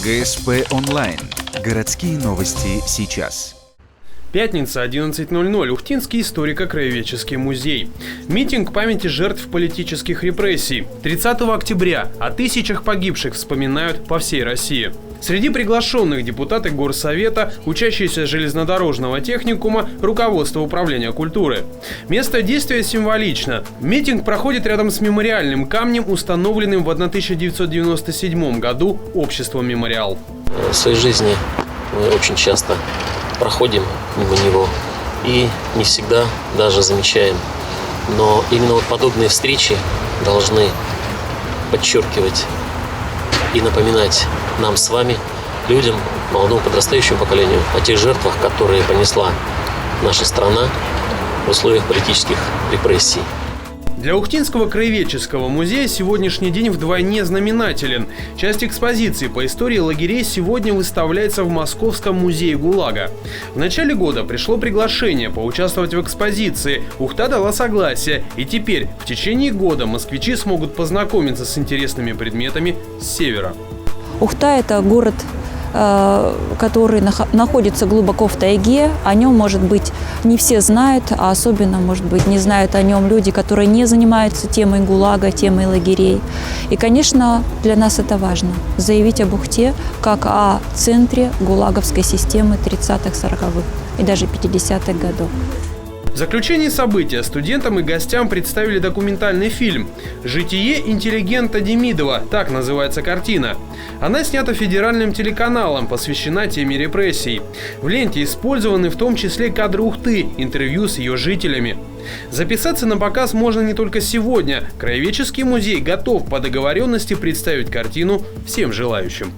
ГСП онлайн. Городские новости сейчас. Пятница, 11:00. Ухтинский историко-краеведческий музей. Митинг памяти жертв политических репрессий. 30 октября о тысячах погибших вспоминают по всей России. Среди приглашенных депутаты Горсовета, учащиеся железнодорожного техникума, руководство управления культуры. Место действия символично. Митинг проходит рядом с мемориальным камнем, установленным в 1997 году обществом «Мемориал». В своей жизни мы очень часто проходим мимо него и не всегда даже замечаем. Но именно вот подобные встречи должны подчеркивать и напоминать нам с вами, людям, молодому подрастающему поколению, о тех жертвах, которые понесла наша страна в условиях политических репрессий. Для Ухтинского краеведческого музея сегодняшний день вдвойне знаменателен. Часть экспозиции по истории лагерей сегодня выставляется в Московском музее ГУЛАГа. В начале года пришло приглашение поучаствовать в экспозиции. Ухта дала согласие, и теперь в течение года москвичи смогут познакомиться с интересными предметами с севера. Ухта – это город, который находится глубоко в тайге. О нем, может быть, не все знают, а особенно, может быть, не знают о нем люди, которые не занимаются темой ГУЛАГа, темой лагерей. И, конечно, для нас это важно – заявить об Ухте как о центре гулаговской системы 30-х, 40-х и даже 50-х годов. В заключении события студентам и гостям представили документальный фильм «Житие интеллигента Демидова», так называется картина. Она снята федеральным телеканалом, посвящена теме репрессий. В ленте использованы в том числе кадры Ухты, интервью с ее жителями. Записаться на показ можно не только сегодня. Краеведческий музей готов по договоренности представить картину всем желающим.